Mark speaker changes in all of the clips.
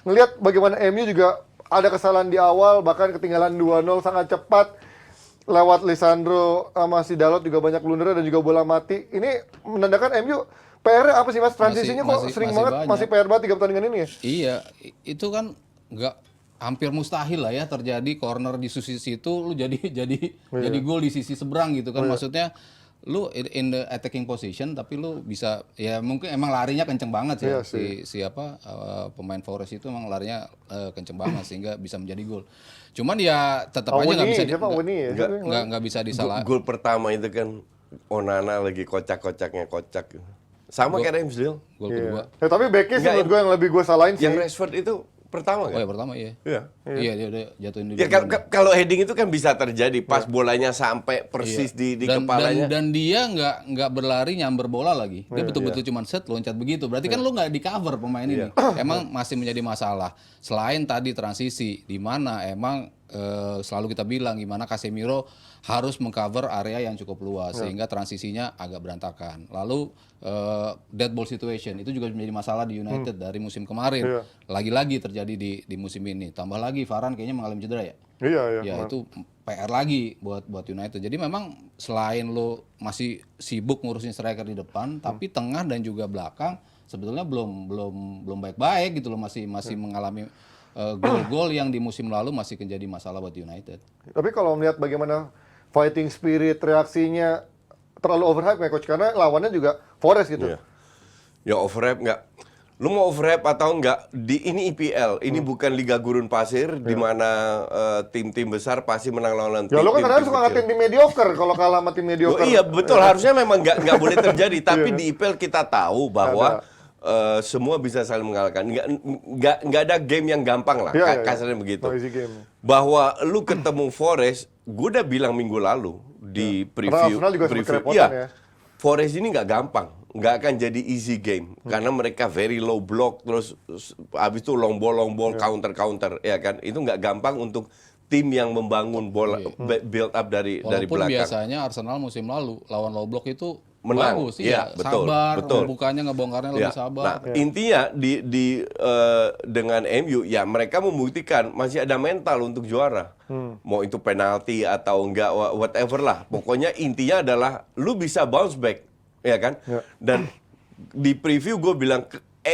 Speaker 1: ngelihat bagaimana MU juga ada kesalahan di awal, bahkan ketinggalan 2-0 sangat cepat. Lewat Lisandro sama si Dalot juga banyak blunder dan juga bola mati. Ini menandakan MU PR-nya apa sih Mas? Transisinya kok sering banget, masih PR banget 3 pertandingan ini ya?
Speaker 2: Iya, itu kan nggak hampir mustahil lah ya terjadi corner di sisi situ lu jadi gol di sisi seberang gitu kan. Maksudnya lu in the attacking position tapi lu bisa ya mungkin emang larinya kenceng banget ya pemain Forest itu emang larinya kenceng banget sehingga bisa menjadi gol. Cuman ya tetap aja nggak bisa disalah.
Speaker 3: Gol pertama itu kan Onana lagi kocak-kocaknya kocak. Sama kayak Ramsdale.
Speaker 2: Gol kedua.
Speaker 1: Ya, tapi backnya sih menurut gue yang lebih gue salahin sih.
Speaker 3: Yang Rashford itu pertama kan?
Speaker 2: Oh ya pertama iya. Iya dia udah jatuhin di.
Speaker 3: Ya kalau heading itu kan bisa terjadi pas bolanya sampai persis di kepalanya.
Speaker 2: Dan dia nggak berlari nyamber bola lagi. Dia betul-betul cuma set loncat begitu. Berarti kan lu nggak di cover pemain ini. Emang masih menjadi masalah. Selain tadi transisi di mana emang selalu kita bilang gimana Casemiro harus mengcover area yang cukup luas sehingga transisinya agak berantakan. Lalu dead ball situation itu juga menjadi masalah di United dari musim kemarin. Lagi-lagi terjadi di musim ini. Tambah lagi Varane kayaknya mengalami cedera ya.
Speaker 1: Iya.
Speaker 2: Ya itu PR lagi buat United. Jadi memang selain lo masih sibuk ngurusin striker di depan, tapi tengah dan juga belakang sebetulnya belum baik-baik gitu loh, masih mengalami gol-gol yang di musim lalu masih menjadi masalah buat United.
Speaker 1: Tapi kalau melihat bagaimana fighting spirit, reaksinya terlalu overhype ya coach, karena lawannya juga Forest gitu.
Speaker 3: Ya overhype nggak. Lu mau overhype atau enggak, ini IPL, ini bukan Liga Gurun Pasir di mana tim-tim besar pasti menang lawan tim.
Speaker 1: Ya lu kan kadang suka ngatain tim mediocre kalau kalah sama tim mediocre.
Speaker 3: Iya betul, harusnya memang nggak boleh terjadi. Tapi di IPL kita tahu bahwa semua bisa saling mengalahkan. Nggak ada game yang gampang lah, kasarnya begitu. Bahwa lu ketemu Forest, gue udah bilang minggu lalu di preview. Iya, Forest ini nggak gampang. Nggak akan jadi easy game karena mereka very low block, terus habis itu long ball counter ya kan, itu nggak gampang untuk tim yang membangun bola build up dari belakang.
Speaker 2: Walaupun biasanya Arsenal musim lalu lawan low block itu
Speaker 3: menang.
Speaker 2: Bagus, iya. Sabar, ngebukanya ngebongkarnya lebih sabar.
Speaker 3: Nah, intinya dengan MU ya mereka membuktikan masih ada mental untuk juara. Mau itu penalti atau enggak whatever lah. Pokoknya intinya adalah lu bisa bounce back, ya kan? Dan di preview gue bilang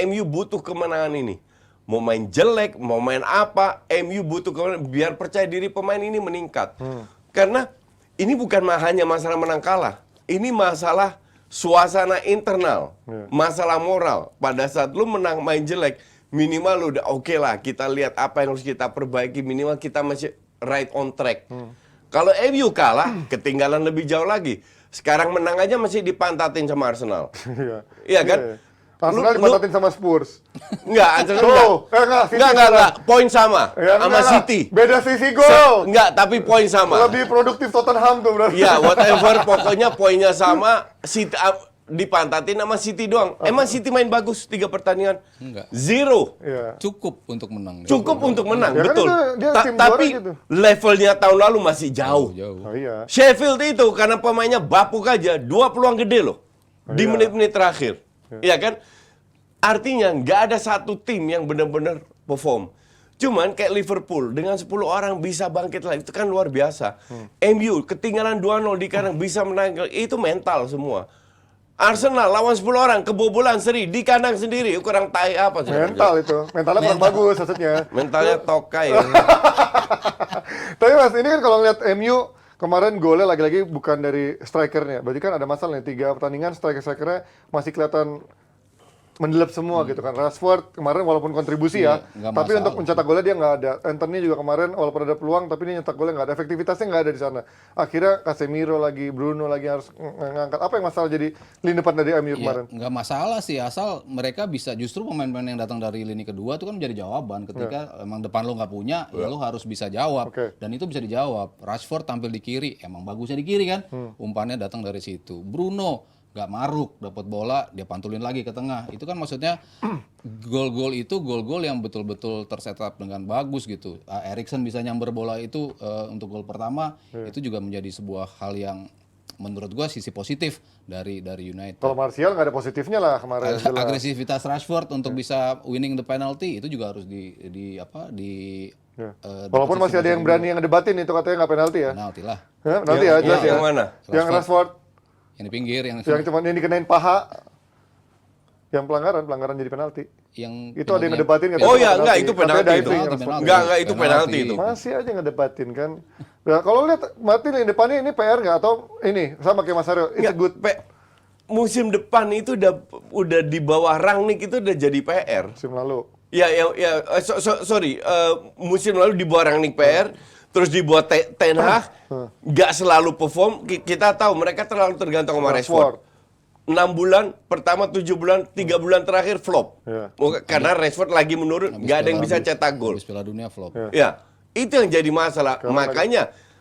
Speaker 3: MU butuh kemenangan ini. Mau main jelek, mau main apa, MU butuh kemenangan biar percaya diri pemain ini meningkat. Karena ini bukan hanya masalah menang kalah. Ini masalah suasana internal, masalah moral. Pada saat lu menang main jelek, minimal lu udah oke lah, kita lihat apa yang harus kita perbaiki, minimal kita masih right on track. Kalau MU kalah, ketinggalan lebih jauh lagi. Sekarang menang aja masih dipantatin sama Arsenal. Iya kan?
Speaker 1: Arsenal dipantatin sama Spurs.
Speaker 3: Enggak, Arsenal enggak. Poin sama sama City.
Speaker 1: Beda sisi gol.
Speaker 3: Enggak, tapi poin sama.
Speaker 1: Lebih produktif Tottenham tuh berarti.
Speaker 3: Ya, whatever, pokoknya poinnya sama. City dipantatin sama City doang. Emang City main bagus 3 pertandingan?
Speaker 2: Enggak.
Speaker 3: 0.
Speaker 2: Cukup untuk menang.
Speaker 3: Cukup untuk menang,
Speaker 1: ya
Speaker 3: betul.
Speaker 1: Kan dia
Speaker 3: Tapi
Speaker 1: gitu.
Speaker 3: levelnya tahun lalu masih jauh.
Speaker 1: Oh, iya.
Speaker 3: Sheffield itu karena pemainnya bapuk aja, 2 peluang gede loh. Di menit-menit terakhir. Iya kan? Artinya nggak ada satu tim yang benar-benar perform. Cuman kayak Liverpool dengan 10 orang bisa bangkit lagi, itu kan luar biasa. MU ketinggalan 2-0 di kandang bisa menang, itu mental semua. Arsenal lawan 10 orang kebobolan seri di kandang sendiri, kurang tai apa sih?
Speaker 1: Mental itu, mentalnya kurang bagus maksudnya.
Speaker 3: Mentalnya tokai.
Speaker 1: Tapi Mas, ini kan kalau ngeliat MU kemarin golnya lagi-lagi bukan dari strikernya. Berarti kan ada masalah nih, 3 pertandingan striker-strikernya masih kelihatan mendelep semua gitu kan. Rashford kemarin walaupun kontribusi tapi
Speaker 2: masalah.
Speaker 1: untuk mencetak golnya dia nggak ada. Anthony juga kemarin walaupun ada peluang tapi dia nyetak golnya nggak ada. Efektivitasnya nggak ada di sana. Akhirnya Casemiro lagi, Bruno lagi harus ngangkat. Apa yang masalah jadi lini depan dari MU kemarin?
Speaker 2: Nggak masalah sih, asal mereka bisa, justru pemain-pemain yang datang dari lini kedua itu kan menjadi jawaban. Ketika emang depan lo nggak punya, ya lo harus bisa jawab. Dan itu bisa dijawab. Rashford tampil di kiri, emang bagusnya di kiri kan. Umpannya datang dari situ. Bruno nggak maruk, dapat bola dia pantulin lagi ke tengah. Itu kan maksudnya gol-gol itu gol-gol yang betul-betul tersetup dengan bagus gitu. Eriksen bisa nyamber bola itu untuk gol pertama, itu juga menjadi sebuah hal yang menurut gua sisi positif dari United.
Speaker 1: Kalau Martial nggak ada positifnya lah kemarin. jelas.
Speaker 2: Agresivitas Rashford untuk bisa winning the penalty itu juga harus
Speaker 1: Ya. Walaupun masih ada yang berani yang ngedebatin itu katanya nggak penalti ya.
Speaker 2: penalti lah.
Speaker 1: Penalti ya, jelas ya.
Speaker 3: Yang mana?
Speaker 1: Yang Rashford,
Speaker 2: Yang di pinggir yang
Speaker 1: cuma yang dikenain paha. Yang pelanggaran jadi penalti.
Speaker 2: yang
Speaker 1: Itu ada yang
Speaker 2: penaltinya-
Speaker 1: ngedebatin katanya
Speaker 3: Oh ya,
Speaker 1: penalti.
Speaker 3: enggak itu
Speaker 1: Katanya
Speaker 3: penalti itu.
Speaker 1: diving,
Speaker 2: Penalti,
Speaker 1: Rashford.
Speaker 2: penalti.
Speaker 3: Enggak itu penalti itu.
Speaker 1: Masih aja ngedebatin kan. Nah, kalau lihat Martin yang depannya ini PR nggak atau ini sama kayak Mas Aryo, it's
Speaker 3: Enggak,
Speaker 1: good
Speaker 3: musim depan itu udah di bawah Rangnick itu udah jadi PR.
Speaker 1: musim lalu.
Speaker 3: Ya, sorry, musim lalu di bawah Rangnick PR, terus di bawah Ten Hag, nggak selalu perform. Kita tahu mereka terlalu tergantung sama Rashford. 6 bulan, pertama 7 bulan, 3 bulan terakhir flop.
Speaker 1: Ya.
Speaker 3: Karena Rashford lagi menurun, nggak ada yang bisa cetak gol.
Speaker 2: Habis Piala Dunia flop.
Speaker 3: Ya, itu yang jadi masalah.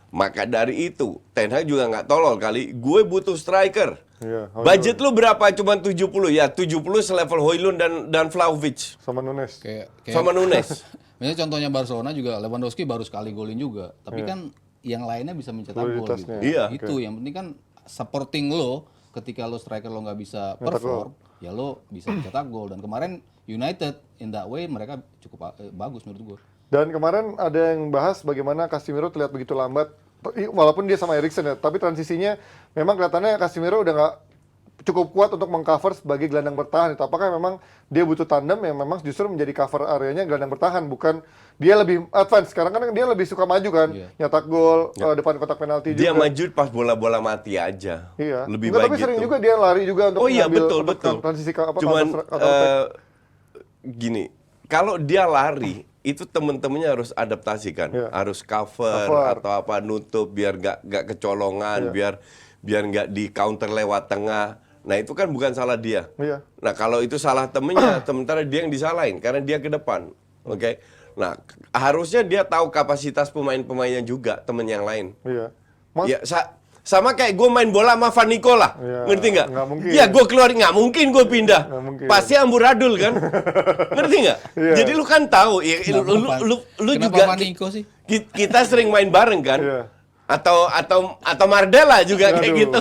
Speaker 3: Maka dari itu, Ten Hag juga nggak tolol kali. Gue butuh striker.
Speaker 1: Iya,
Speaker 3: Budget lu berapa? Cuma 70. Ya, 70 selevel Højlund dan Vlahovic.
Speaker 1: Sama Nunes.
Speaker 2: Kayak
Speaker 3: Sama Nunes.
Speaker 2: misalnya contohnya Barcelona juga Lewandowski baru sekali golin juga, tapi kan yang lainnya bisa mencetak gol gitu.
Speaker 1: Kualitasnya.
Speaker 3: Iya.
Speaker 2: Itu yang penting kan supporting lo ketika lo striker lo nggak bisa perform, ya lo bisa mencetak gol. Dan kemarin United in that way mereka cukup bagus menurut gue.
Speaker 1: Dan kemarin ada yang bahas bagaimana Casemiro terlihat begitu lambat, walaupun dia sama Eriksen ya, tapi transisinya memang kelihatannya Casemiro udah nggak cukup kuat untuk mengcover sebagai gelandang bertahan. Itu apakah memang dia butuh tandem yang memang justru menjadi cover areanya gelandang bertahan, bukan dia lebih advance. Sekarang kan dia lebih suka maju kan, nyetak gol depan kotak penalti
Speaker 3: Dia
Speaker 1: juga.
Speaker 3: maju pas bola-bola mati aja.
Speaker 1: Iya.
Speaker 3: Lebih
Speaker 1: Enggak,
Speaker 3: baik
Speaker 1: tapi sering
Speaker 3: gitu.
Speaker 1: juga dia lari juga untuk
Speaker 3: Oh iya,
Speaker 1: mengambil
Speaker 3: betul,
Speaker 1: untuk
Speaker 3: betul.
Speaker 1: transisi ke apa
Speaker 3: Cuman
Speaker 1: counter-
Speaker 3: gini, kalau dia lari itu temen-temennya harus adaptasi kan,
Speaker 1: Iya.
Speaker 3: harus cover atau apa nutup biar nggak kecolongan, biar nggak di counter lewat tengah. Nah itu kan bukan salah dia.
Speaker 1: Iya.
Speaker 3: Nah kalau itu salah temennya, sementara dia yang disalahin karena dia ke depan, oke? Nah harusnya dia tahu kapasitas pemain-pemainnya juga temen yang lain.
Speaker 1: Iya.
Speaker 3: Ya, sama kayak gue main bola sama Van Nicola,
Speaker 1: Iya,
Speaker 3: ngerti nggak?
Speaker 1: nggak mungkin.
Speaker 3: Ya gue keluar nggak mungkin gue pindah,
Speaker 1: Nggak mungkin.
Speaker 3: pasti amburadul kan, ngerti nggak?
Speaker 1: Iya.
Speaker 3: Jadi lu kan tahu, ya, lu
Speaker 2: Kenapa
Speaker 3: juga
Speaker 2: Van Nico sih?
Speaker 3: kita sering main bareng kan,
Speaker 1: Iya.
Speaker 3: atau Mardella juga kayak
Speaker 1: Aduh.
Speaker 3: gitu.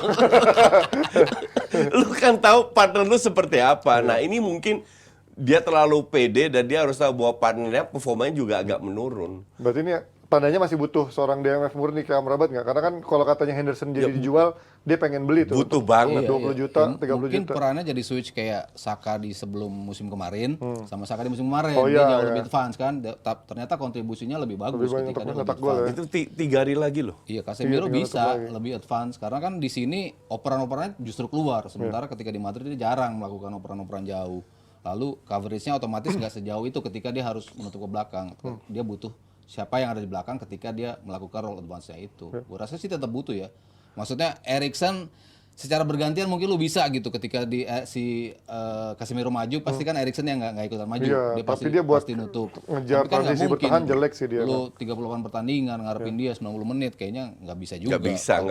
Speaker 3: Lu kan tahu partner lu seperti apa. Nah ini mungkin dia terlalu pede dan dia harus tahu bahwa partnernya performanya juga agak menurun.
Speaker 1: Berarti ini tandanya masih butuh seorang DMF murni kayak Amrabat nggak? Karena kan kalau katanya Henderson jadi dijual, dia pengen beli tuh.
Speaker 3: Butuh banget.
Speaker 1: 20 juta, 30
Speaker 2: Mungkin
Speaker 1: juta.
Speaker 2: perannya jadi switch kayak Saka di sebelum musim kemarin sama Saka di musim kemarin.
Speaker 1: Oh,
Speaker 2: Dia
Speaker 1: iya,
Speaker 2: jauh
Speaker 1: iya.
Speaker 2: lebih advance kan. Ternyata kontribusinya lebih bagus
Speaker 1: banyak
Speaker 2: ketika
Speaker 1: untuk
Speaker 2: dia
Speaker 1: mencetak
Speaker 2: lebih
Speaker 1: gol ya.
Speaker 2: advance.
Speaker 3: Itu 3 hari lagi loh.
Speaker 2: Iya, Casemiro
Speaker 1: tinggal
Speaker 2: bisa
Speaker 1: tutup lagi.
Speaker 2: lebih advance karena kan di sini operan-operannya justru keluar. Sementara ketika di Madrid dia jarang melakukan operan-operan jauh. Lalu coverage-nya otomatis nggak sejauh itu ketika dia harus menutup ke belakang. Dia butuh siapa yang ada di belakang ketika dia melakukan role advance-nya itu. Gue rasa sih tetap butuh ya. Maksudnya Eriksen secara bergantian mungkin lu bisa gitu ketika Casemiro maju pasti kan Eriksen yang nggak ikutan maju.
Speaker 1: Iya, tapi dia buat
Speaker 2: pasti nutup.
Speaker 1: ngejar
Speaker 2: Tapi kan nggak
Speaker 1: transisi
Speaker 2: mungkin.
Speaker 1: bertahan jelek sih dia.
Speaker 2: Lu 38 pertandingan ngarepin dia 90 menit kayaknya nggak bisa juga.
Speaker 3: Nggak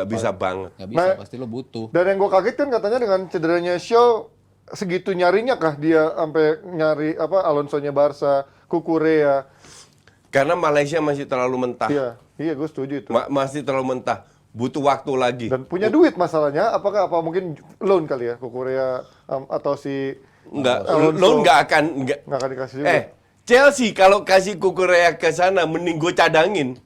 Speaker 3: bisa banget.
Speaker 2: Nggak bisa,
Speaker 1: Nah,
Speaker 2: pasti lo butuh.
Speaker 1: Dan yang gue kaget kan katanya dengan cederanya Shaw, segitu nyarinya kah dia sampai nyari apa Alonso-nya Barca, Kukurea.
Speaker 3: Karena Malaysia masih terlalu mentah.
Speaker 1: Iya, gue setuju itu.
Speaker 3: Masih terlalu mentah. Butuh waktu lagi.
Speaker 1: Dan punya duit masalahnya, apakah mungkin loan kali ya Kukurea atau si
Speaker 3: Enggak,
Speaker 1: Alonso.
Speaker 3: lo nggak akan
Speaker 1: nggak akan dikasih juga.
Speaker 3: Chelsea kalau kasih Kukurea ke sana mending gue cadangin.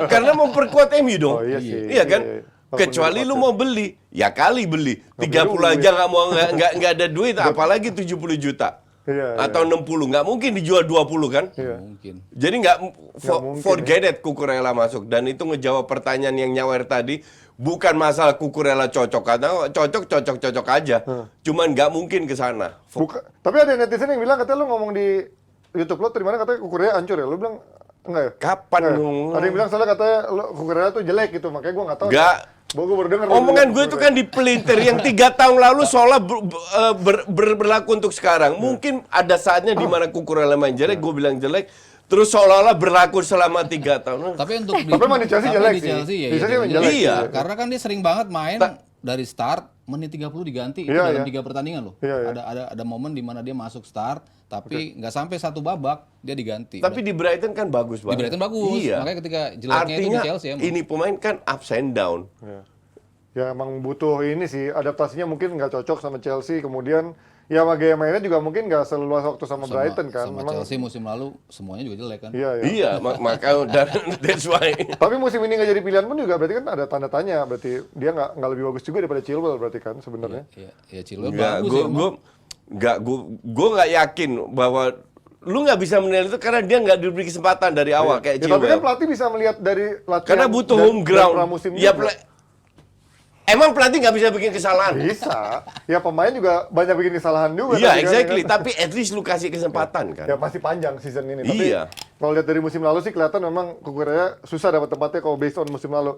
Speaker 3: Karena mau perkuat MU dong.
Speaker 1: Oh, iya sih.
Speaker 3: Iya kan?
Speaker 1: Iya, iya.
Speaker 3: Kecuali lu mau beli, ya kali beli.
Speaker 1: Nggak
Speaker 3: 30
Speaker 1: punya
Speaker 3: aja nggak mau nggak ada duit, apalagi 70 juta.
Speaker 1: Iya,
Speaker 3: Atau 60, nggak mungkin dijual 20 kan?
Speaker 1: Iya.
Speaker 2: Mungkin.
Speaker 3: Jadi nggak
Speaker 1: mungkin,
Speaker 3: forget it Kukurela masuk, dan itu ngejawab pertanyaan yang nyawer tadi. Bukan masalah Kukurela cocok, karena cocok aja. Cuman nggak mungkin ke sana.
Speaker 1: Tapi ada netizen yang bilang katanya lu ngomong di YouTube lo dari mana katanya Kukurea hancur ya. Lu bilang enggak ya?
Speaker 3: Kapan
Speaker 1: Enggak ya?
Speaker 3: ngomong?
Speaker 1: Ada yang bilang soalnya katanya Kukurea tuh jelek gitu, makanya gua nggak tahu.
Speaker 3: Nggak.
Speaker 1: Gue baru denger.
Speaker 3: Omongan gue itu kan dipelintir yang 3 tahun lalu seolah berlaku untuk sekarang. Mungkin ada saatnya di mana Kukurela main jelek, gue bilang jelek, terus seolah-olah berlaku selama 3 tahun.
Speaker 2: Tapi untuk
Speaker 1: Tapi emang di Chelsea jelek sih.
Speaker 2: Chelsea ya,
Speaker 1: Di Chelsea emang jelek
Speaker 3: Iya.
Speaker 1: sih.
Speaker 2: Karena kan dia sering banget main dari start menit 30 diganti itu
Speaker 1: Iya,
Speaker 2: dalam
Speaker 1: iya.
Speaker 2: 3 pertandingan loh.
Speaker 1: Iya, iya.
Speaker 2: Ada momen di mana dia masuk start tapi nggak sampai 1 babak dia diganti.
Speaker 3: Tapi di Brighton kan bagus banget.
Speaker 2: Brighton bagus.
Speaker 3: Iya.
Speaker 2: Makanya ketika jeleknya itu
Speaker 3: Artinya
Speaker 2: di Chelsea emang.
Speaker 3: ini pemain kan ups and down.
Speaker 1: Iya. Ya emang butuh ini sih, adaptasinya mungkin nggak cocok sama Chelsea, kemudian ya sama gaya mainnya juga mungkin nggak seluas waktu sama Brighton kan.
Speaker 2: Sama Chelsea musim lalu semuanya juga jelek kan.
Speaker 1: Iya, iya.
Speaker 3: Iya, makanya dan that's why.
Speaker 1: Tapi musim ini nggak jadi pilihan pun juga berarti kan ada tanda tanya, berarti dia nggak lebih bagus juga daripada Chilwell berarti kan sebenarnya.
Speaker 2: Iya, ya Chilwell
Speaker 3: Enggak,
Speaker 2: bagus ya. emang.
Speaker 3: gue nggak yakin bahwa lu nggak bisa menilai itu karena dia nggak diberi kesempatan dari awal kayak
Speaker 1: Ya, tapi kan
Speaker 3: Chilwell.
Speaker 1: pelatih bisa melihat dari latihan
Speaker 3: Karena butuh
Speaker 1: dan-
Speaker 3: home
Speaker 1: dan
Speaker 3: ground.
Speaker 1: pramusim
Speaker 3: Ya,
Speaker 1: juga.
Speaker 3: emang pelatih nggak bisa bikin kesalahan.
Speaker 1: Bisa. Ya pemain juga banyak bikin kesalahan juga.
Speaker 3: Iya,
Speaker 1: tapi kan,
Speaker 3: exactly.
Speaker 1: ya kan?
Speaker 3: Tapi at least lu kasih kesempatan kan.
Speaker 1: Ya masih panjang season ini. Tapi
Speaker 3: Iya.
Speaker 1: kalau lihat dari musim lalu sih kelihatan memang Kukurea susah dapat tempatnya kalau based on musim lalu.